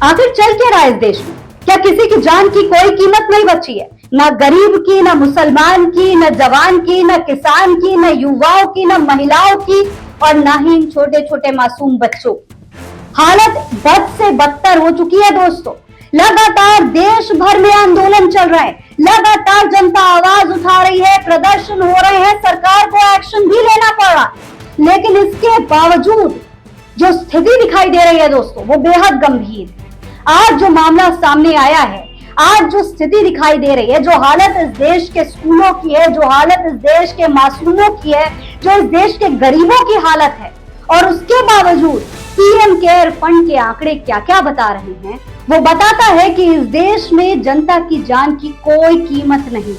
आखिर चल क्या रहा है इस देश में? क्या किसी की जान की कोई कीमत नहीं बची है? ना गरीब की, ना मुसलमान की, ना जवान की, ना किसान की, ना युवाओं की, ना महिलाओं की, और ना ही इन छोटे छोटे मासूम बच्चों की। हालत बद से बदतर हो चुकी है दोस्तों। लगातार देश भर में आंदोलन चल रहे हैं, लगातार जनता आवाज उठा रही है, प्रदर्शन हो रहे हैं, सरकार को एक्शन भी लेना पड़ रहा है। लेकिन इसके बावजूद जो स्थिति दिखाई दे रही है दोस्तों, वो बेहद गंभीर है। आज जो मामला सामने आया है, आज जो स्थिति दिखाई दे रही है, जो हालत इस देश के स्कूलों की है, जो हालत इस देश के मासूमों की है, जो इस देश के गरीबों की हालत है, और उसके बावजूद पीएम केयर फंड के आंकड़े क्या क्या बता रहे हैं, वो बताता है कि इस देश में जनता की जान की कोई कीमत नहीं।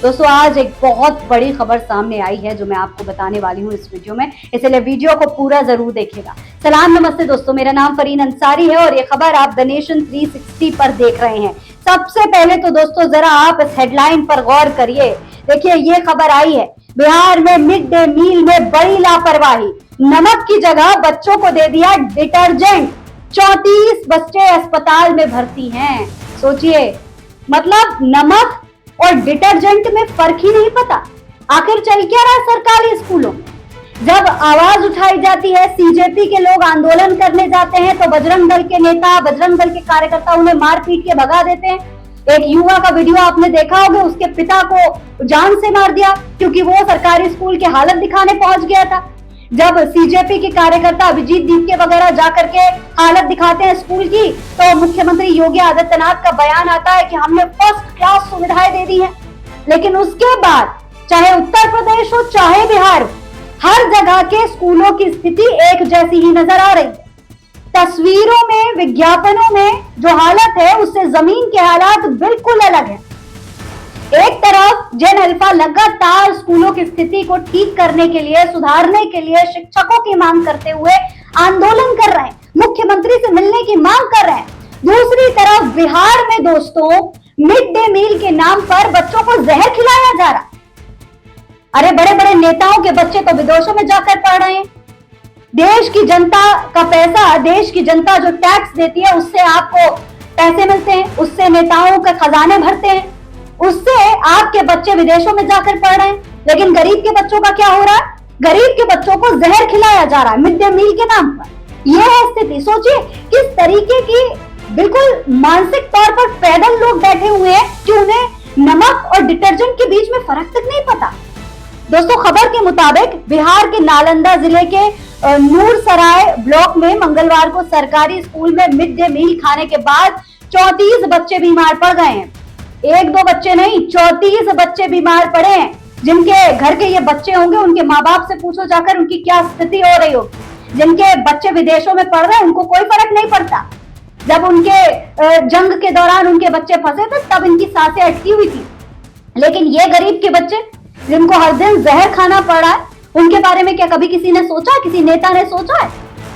दोस्तों, आज एक बहुत बड़ी खबर सामने आई है जो मैं आपको बताने वाली हूँ इस वीडियो में, इसलिए वीडियो को पूरा जरूर देखिएगा। सलाम नमस्ते दोस्तों, मेरा नाम फरीन अंसारी है और ये खबर आप द नेशन 360 पर देख रहे हैं। सबसे पहले तो दोस्तों जरा आप इस हेडलाइन पर गौर करिए। देखिए, ये खबर आई है, बिहार में मिड डे मील में बड़ी लापरवाही, नमक की जगह बच्चों को दे दिया डिटर्जेंट, 34 बच्चे अस्पताल में भर्ती हैं। सोचिए, मतलब नमक और डिटर्जेंट में फर्क ही नहीं पता। आखिर चल क्या रहा है सरकारी स्कूलों में? जब आवाज उठाई जाती है, सीजेपी के लोग आंदोलन करने जाते हैं, तो बजरंग दल के नेता, बजरंग दल के कार्यकर्ता उन्हें मार पीट के भगा देते हैं। एक युवा का वीडियो आपने देखा होगा, उसके पिता को जान से मार दिया क्योंकि वो सरकारी स्कूल की हालत दिखाने पहुंच गया था। जब सीजेपी के कार्यकर्ता अभिजीत दीपके वगैरह जाकर के हालत दिखाते हैं स्कूल की, तो मुख्यमंत्री योगी आदित्यनाथ का बयान आता है कि हमने फर्स्ट क्लास सुविधाएं दे दी हैं। लेकिन उसके बाद चाहे उत्तर प्रदेश हो चाहे बिहार, हर जगह के स्कूलों की स्थिति एक जैसी ही नजर आ रही है। तस्वीरों में, विज्ञापनों में जो हालत है, उससे जमीन के हालात बिल्कुल अलग है। एक तरफ जेन अल्फा लगातार स्कूलों की स्थिति को ठीक करने के लिए, सुधारने के लिए शिक्षकों की मांग करते हुए आंदोलन कर रहे हैं, मुख्यमंत्री से मिलने की मांग कर रहे हैं। दूसरी तरफ बिहार में दोस्तों मिड डे मील के नाम पर बच्चों को जहर खिलाया जा रहा। अरे बड़े बड़े नेताओं के बच्चे तो विदेशों में जाकर पढ़ रहे हैं। देश की जनता का पैसा, देश की जनता जो टैक्स देती है, उससे आपको पैसे मिलते हैं, उससे नेताओं के खजाने भरते हैं, उससे आपके बच्चे विदेशों में जाकर पढ़ रहे हैं। लेकिन गरीब के बच्चों का क्या हो रहा है? गरीब के बच्चों को जहर खिलाया जा रहा है मिड डे मील के नाम पर। यह है स्थिति। सोचिए किस तरीके की बिल्कुल मानसिक तौर पर पैदल लोग बैठे हुए हैं कि उन्हें नमक और डिटर्जेंट के बीच में फर्क तक नहीं पता। दोस्तों, खबर के मुताबिक बिहार के नालंदा जिले के नूरसराय ब्लॉक में मंगलवार को सरकारी स्कूल में मिड डे मील खाने के बाद 34 बच्चे बीमार पड़ गए हैं। एक दो बच्चे नहीं, 34 बच्चे बीमार पड़े हैं। जिनके घर के ये बच्चे होंगे, उनके माँ बाप से पूछो जाकर उनकी क्या स्थिति हो रही होगी। जिनके बच्चे विदेशों में पढ़ रहे हैं, उनको कोई फर्क नहीं पड़ता। जब उनके जंग के दौरान उनके बच्चे फंसे थे, तब इनकी सांसें अटकी हुई थी। लेकिन ये गरीब के बच्चे जिनको हर दिन जहर खाना पड़ रहा है, उनके बारे में क्या कभी किसी ने सोचा, किसी नेता ने सोचा है?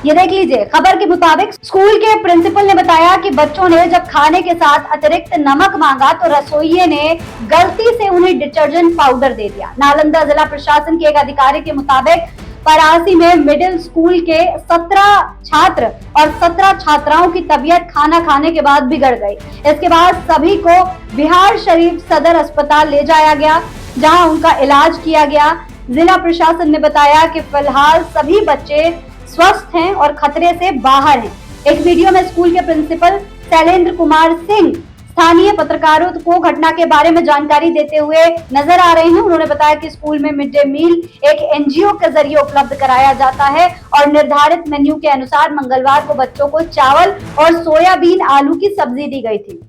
ये देख लीजिए, खबर के मुताबिक स्कूल के प्रिंसिपल ने बताया कि बच्चों ने जब खाने के साथ अतिरिक्त नमक मांगा तो रसोइये ने गलती से उन्हें डिटर्जेंट पाउडर दे दिया। नालंदा जिला प्रशासन के एक अधिकारी के मुताबिक परासी में मिडिल स्कूल के 17 छात्र और 17 छात्राओं की तबीयत खाना खाने के बाद बिगड़ गई। इसके बाद सभी को बिहार शरीफ सदर अस्पताल ले जाया गया, जहां उनका इलाज किया गया। जिला प्रशासन ने बताया कि फिलहाल सभी बच्चे स्वस्थ हैं और खतरे से बाहर हैं। एक वीडियो में स्कूल के प्रिंसिपल शैलेंद्र कुमार सिंह स्थानीय पत्रकारों को घटना के बारे में जानकारी देते हुए नजर आ रहे हैं। उन्होंने बताया कि स्कूल में मिड डे मील एक एनजीओ के जरिए उपलब्ध कराया जाता है और निर्धारित मेन्यू के अनुसार मंगलवार को बच्चों को चावल और सोयाबीन आलू की सब्जी दी गई थी,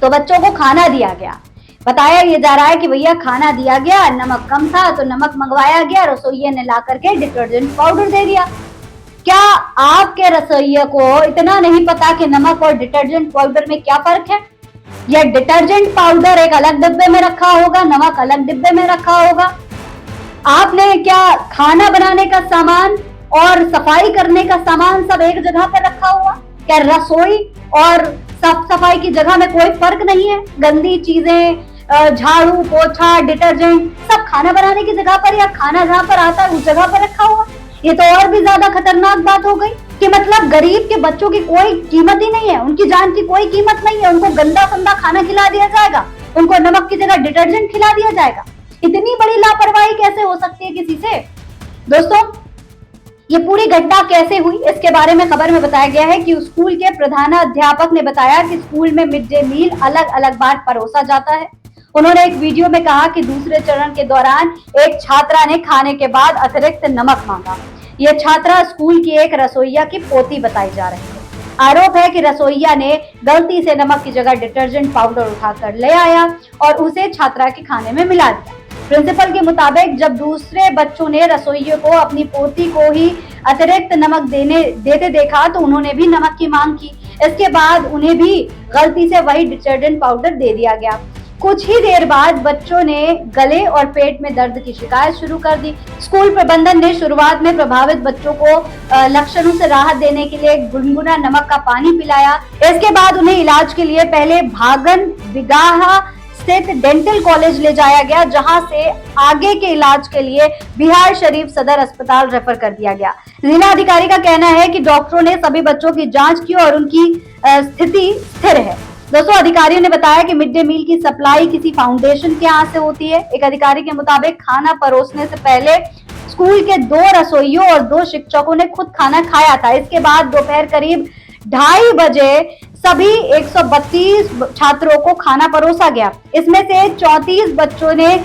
तो बच्चों को खाना दिया गया। बताया ये जा रहा है कि भैया खाना दिया गया, नमक कम था तो नमक मंगवाया गया, रसोइये ने ला करके डिटर्जेंट पाउडर दे दिया। क्या आपके रसोइये को इतना नहीं पता कि नमक और डिटर्जेंट पाउडर में क्या फर्क है? या डिटर्जेंट पाउडर एक अलग डिब्बे में रखा होगा, नमक अलग डिब्बे में रखा होगा? आपने क्या खाना बनाने का सामान और सफाई करने का सामान सब एक जगह पर रखा हुआ? क्या रसोई और साफ सफाई की जगह में कोई फर्क नहीं है? गंदी चीजें, झाड़ू, पोछा, डिटर्जेंट सब खाना बनाने की जगह पर या खाना जहां पर आता है उस जगह पर रखा हुआ। ये तो और भी ज्यादा खतरनाक बात हो गई। कि मतलब गरीब के बच्चों की कोई कीमत ही नहीं है, उनकी जान की कोई कीमत नहीं है, उनको गंदा संदा खाना खिला दिया जाएगा, उनको नमक की जगह डिटर्जेंट खिला दिया जाएगा। इतनी बड़ी लापरवाही कैसे हो सकती है किसी से? दोस्तों, ये पूरी घटना कैसे हुई इसके बारे में खबर में बताया गया है कि स्कूल के प्रधानाध्यापक ने बताया कि स्कूल में मिड डे मील अलग अलग बार परोसा जाता है। उन्होंने एक वीडियो में कहा कि दूसरे चरण के दौरान एक छात्रा ने खाने के बाद अतिरिक्त नमक मांगा। ये छात्रा स्कूल की एक रसोइया की पोती बताई जा रही है। आरोप है कि रसोइया ने गलती से नमक की जगह डिटर्जेंट पाउडर उठाकर ले आया और उसे छात्रा के खाने में मिला दिया। प्रिंसिपल के मुताबिक जब दूसरे बच्चों ने रसोइये को अपनी पोती को ही अतिरिक्त नमक देते देखा तो उन्होंने भी नमक की मांग की। इसके बाद उन्हें भी गलती से वही डिटर्जेंट पाउडर दे दिया गया। कुछ ही देर बाद बच्चों ने गले और पेट में दर्द की शिकायत शुरू कर दी। स्कूल प्रबंधन ने शुरुआत में प्रभावित बच्चों को लक्षणों से राहत देने के लिए गुनगुना नमक का पानी पिलाया। इसके बाद उन्हें इलाज के लिए पहले भागन बिगाहा स्थित डेंटल कॉलेज ले जाया गया, जहां से आगे के इलाज के लिए बिहार शरीफ सदर अस्पताल रेफर कर दिया गया। जिला अधिकारी का कहना है कि डॉक्टरों ने सभी बच्चों की जांच की और उनकी स्थिति स्थिर है। दोस्तों, अधिकारियों ने बताया कि मिड डे मील की सप्लाई किसी फाउंडेशन के यहाँ से होती है। एक अधिकारी के मुताबिक खाना परोसने से पहले स्कूल के 2 रसोइयों और 2 शिक्षकों ने खुद खाना खाया था। इसके बाद दोपहर करीब 2:30 बजे सभी 132 छात्रों को खाना परोसा गया। इसमें से 34 बच्चों ने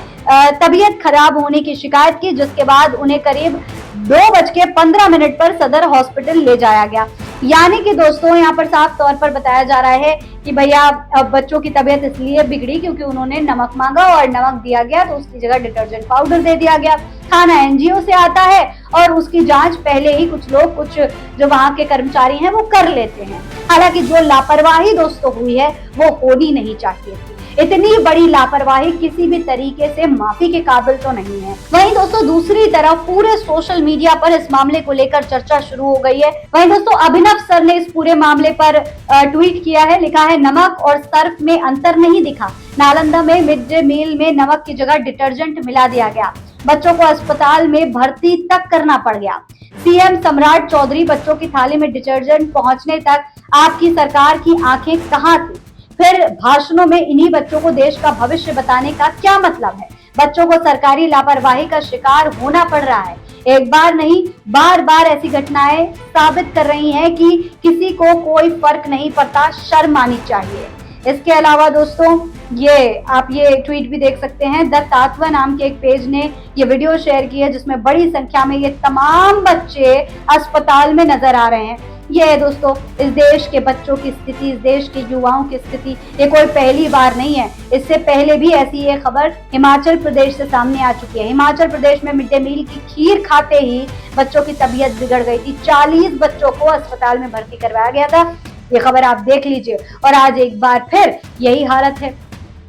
तबीयत खराब होने की शिकायत की, जिसके बाद उन्हें करीब 2:15 पर सदर हॉस्पिटल ले जाया गया। यानी कि दोस्तों, यहाँ पर साफ तौर पर बताया जा रहा है कि भैया बच्चों की तबीयत इसलिए बिगड़ी क्योंकि उन्होंने नमक मांगा और नमक दिया गया तो उसकी जगह डिटर्जेंट पाउडर दे दिया गया। खाना एनजीओ से आता है और उसकी जांच पहले ही कुछ जो वहाँ के कर्मचारी हैं वो कर लेते हैं। हालांकि जो लापरवाही दोस्तों हुई है वो होनी नहीं चाहिए थी। इतनी बड़ी लापरवाही किसी भी तरीके से माफी के काबिल तो नहीं है। वहीं दोस्तों, दूसरी तरफ पूरे सोशल मीडिया पर इस मामले को लेकर चर्चा शुरू हो गई है। वहीं दोस्तों, अभिनव सर ने इस पूरे मामले पर ट्वीट किया है। लिखा है, नमक और सर्फ में अंतर नहीं दिखा। नालंदा में मिड डे मील में नमक की जगह डिटर्जेंट मिला दिया गया। बच्चों को अस्पताल में भर्ती तक करना पड़ गया। सीएम सम्राट चौधरी, बच्चों की थाली में डिटर्जेंट पहुंचने तक आपकी सरकार की आंखें कहां थी? फिर भाषणों में इन्हीं बच्चों को देश का भविष्य बताने का क्या मतलब है? बच्चों को सरकारी लापरवाही का शिकार होना पड़ रहा है। एक बार नहीं, बार बार ऐसी घटनाएं साबित कर रही हैं कि किसी को कोई फर्क नहीं पड़ता। शर्म आनी चाहिए। इसके अलावा दोस्तों, आप ये ट्वीट भी देख सकते हैं। द तात्वा नाम के एक पेज ने ये वीडियो शेयर की है जिसमें बड़ी संख्या में ये तमाम बच्चे अस्पताल में नजर आ रहे हैं। ये है दोस्तों इस देश के बच्चों की स्थिति, इस देश के युवाओं की स्थिति। ये कोई पहली बार नहीं है, इससे पहले भी ऐसी ये खबर हिमाचल प्रदेश से सामने आ चुकी है। हिमाचल प्रदेश में मिड डे मील की खीर खाते ही बच्चों की तबीयत बिगड़ गई थी। 40 बच्चों को अस्पताल में भर्ती करवाया गया था। ये खबर आप देख लीजिए। और आज एक बार फिर यही हालत है।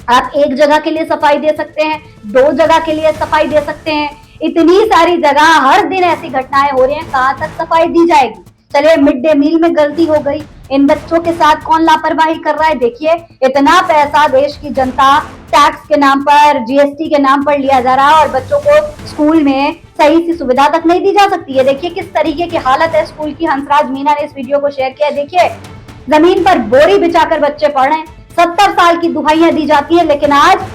आप एक जगह के लिए सफाई दे सकते हैं, 2 जगह के लिए सफाई दे सकते हैं, इतनी सारी जगह हर दिन ऐसी घटनाएं हो रही हैं, कहां तक सफाई दी जाएगी? चलिए, मिड डे मील में गलती हो गई, इन बच्चों के साथ कौन लापरवाही कर रहा है? देखिए, इतना पैसा देश की जनता टैक्स के नाम पर, जीएसटी के नाम पर लिया जा रहा है और बच्चों को स्कूल में सही सी सुविधा तक नहीं दी जा सकती है। देखिए किस तरीके की हालत है स्कूल की। हंसराज मीना ने इस वीडियो को शेयर किया। देखिए, जमीन पर बोरी बिछाकर बच्चे पढ़ रहे हैं। 70 साल की दुहाइयां दी जाती है, लेकिन आज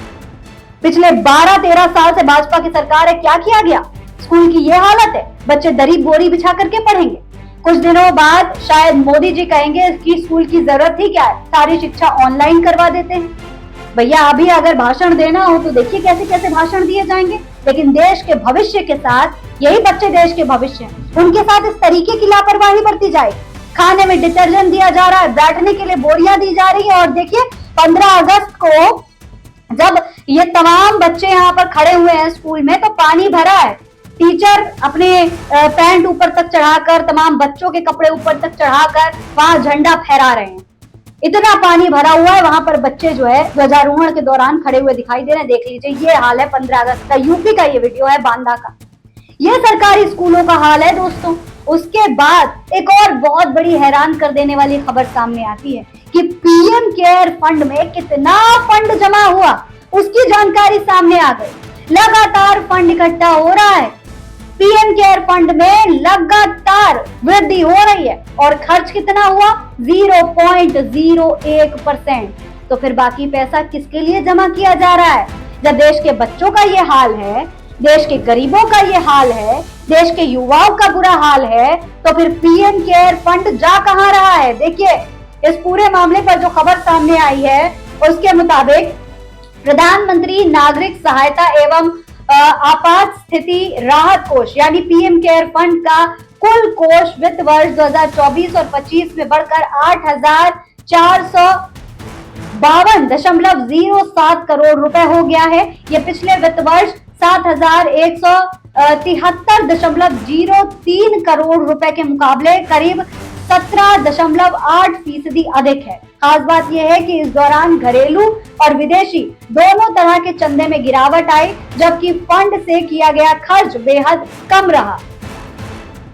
पिछले 12-13 साल से भाजपा की सरकार है, क्या किया गया? स्कूल की ये हालत है। बच्चे दरी बोरी बिछा करके पढ़ेंगे। कुछ दिनों बाद शायद मोदी जी कहेंगे कि स्कूल की जरूरत ही क्या है, सारी शिक्षा ऑनलाइन करवा देते हैं। भैया, अभी अगर भाषण देना हो तो देखिए कैसे कैसे भाषण दिए जाएंगे। लेकिन देश के भविष्य के साथ, यही बच्चे देश के भविष्य हैं, उनके साथ इस तरीके की लापरवाही बरती जाएगी। खाने में डिटर्जेंट दिया जा रहा है, बैठने के लिए बोरियां दी जा रही है। और देखिए, 15 अगस्त को जब ये तमाम बच्चे यहाँ पर खड़े हुए हैं स्कूल में, तो पानी भरा है। टीचर अपने पैंट ऊपर तक चढ़ाकर, तमाम बच्चों के कपड़े ऊपर तक चढ़ाकर वहां झंडा फहरा रहे हैं। इतना पानी भरा हुआ है, वहां पर बच्चे जो है ध्वजारोहण के दौरान खड़े हुए दिखाई दे रहे हैं। देख लीजिए, ये हाल है 15 अगस्त का। यूपी का ये वीडियो है, बांदा का। ये सरकारी स्कूलों का हाल है दोस्तों। उसके बाद एक और बहुत बड़ी हैरान कर देने वाली खबर सामने आती है कि पीएम केयर फंड में कितना फंड जमा हुआ, उसकी जानकारी सामने आ गई। लगातार फंड इकट्ठा हो रहा है। पीएम केयर फंड में लगातार वृद्धि हो रही है और खर्च कितना हुआ? 0.01%। तो फिर बाकी पैसा किसके लिए जमा किया जा रहा है? जब देश के बच्चों का ये हाल है, देश के गरीबों का ये हाल है, देश के युवाओं का बुरा हाल है, तो फिर पीएम केयर फंड जा कहां रहा है? देखिए, इस पूरे मामले पर जो खबर सामने आई है उसके मुताबिक प्रधानमंत्री नागरिक सहायता एवं आपात स्थिति राहत कोष यानी पीएम केयर फंड का कुल कोष वित्त वर्ष 2024 और 25 में बढ़कर 8,452.07 करोड़ रुपए हो गया है। ये पिछले वित्त वर्ष 7,173.03 करोड़ रुपए के मुकाबले करीब 17.8% अधिक है। खास बात यह है कि इस दौरान घरेलू और विदेशी दोनों तरह के चंदे में गिरावट आई, जबकि फंड से किया गया खर्च बेहद कम रहा।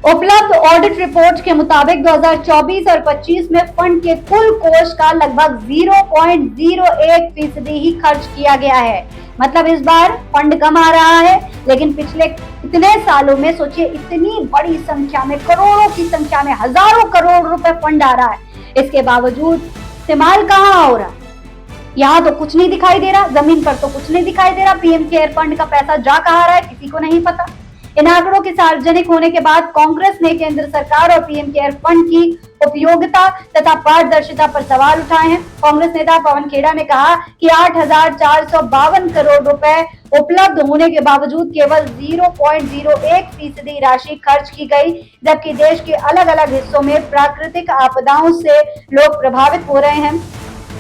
उपलब्ध ऑडिट रिपोर्ट के मुताबिक 2024 और 25 में फंड के कुल कोष का लगभग 0.01% ही खर्च किया गया है। मतलब इस बार फंड कम आ रहा है, लेकिन पिछले इतने सालों में सोचिए इतनी बड़ी संख्या में, करोड़ों की संख्या में, हजारों करोड़ रुपए फंड आ रहा है, इसके बावजूद इस्तेमाल कहाँ हो रहा? यहाँ तो कुछ नहीं दिखाई दे रहा, जमीन पर तो कुछ नहीं दिखाई दे रहा। पीएम केयर फंड का पैसा जा कहाँ रहा है किसी को नहीं पता। इन आंकड़ों के सार्वजनिक होने के बाद कांग्रेस ने केंद्र सरकार और पीएम केयर फंड की उपयोगिता तथा पारदर्शिता पर सवाल उठाए हैं। कांग्रेस नेता पवन खेड़ा ने कहा कि 8,452 करोड़ रुपए उपलब्ध होने के बावजूद केवल 0.01% राशि खर्च की गई, जबकि देश के अलग अलग हिस्सों में प्राकृतिक आपदाओं से लोग प्रभावित हो रहे हैं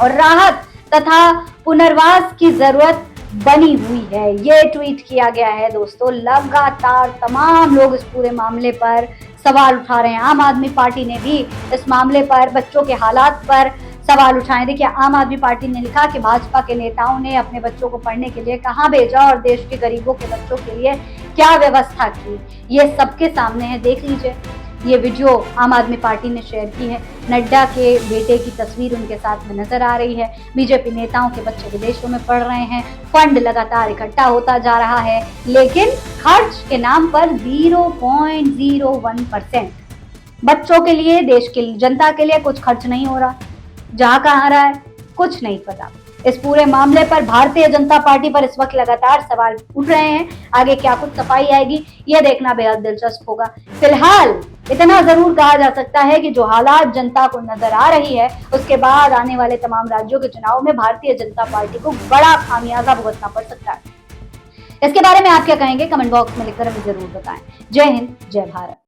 और राहत तथा पुनर्वास की जरूरत बनी हुई है। ये ट्वीट किया गया है दोस्तों। लगातार तमाम लोग इस पूरे मामले पर सवाल उठा रहे हैं। आम आदमी पार्टी ने भी इस मामले पर, बच्चों के हालात पर सवाल उठाए। देखिए, आम आदमी पार्टी ने लिखा कि भाजपा के नेताओं ने अपने बच्चों को पढ़ने के लिए कहां भेजा और देश के गरीबों के बच्चों के लिए क्या व्यवस्था की। ये सबके सामने है, देख लीजिए। ये वीडियो आम आदमी पार्टी ने शेयर की है। नड्डा के बेटे की तस्वीर उनके साथ में नजर आ रही है। बीजेपी नेताओं के बच्चे विदेशों में पढ़ रहे हैं, फंड लगातार इकट्ठा होता जा रहा है, लेकिन खर्च के नाम पर 0.01%। बच्चों के लिए, देश की जनता के लिए कुछ खर्च नहीं हो रहा। जहां कहां रहा है कुछ नहीं पता। इस पूरे मामले पर भारतीय जनता पार्टी पर इस वक्त लगातार सवाल उठ रहे हैं। आगे क्या कुछ सफाई आएगी, यह देखना बेहद दिलचस्प होगा। फिलहाल इतना जरूर कहा जा सकता है कि जो हालात जनता को नजर आ रही है, उसके बाद आने वाले तमाम राज्यों के चुनाव में भारतीय जनता पार्टी को बड़ा खामियाजा भुगतना पड़ सकता है। इसके बारे में आप क्या कहेंगे? कमेंट बॉक्स में लिखकर हमें जरूर बताएं। जय हिंद, जय भारत।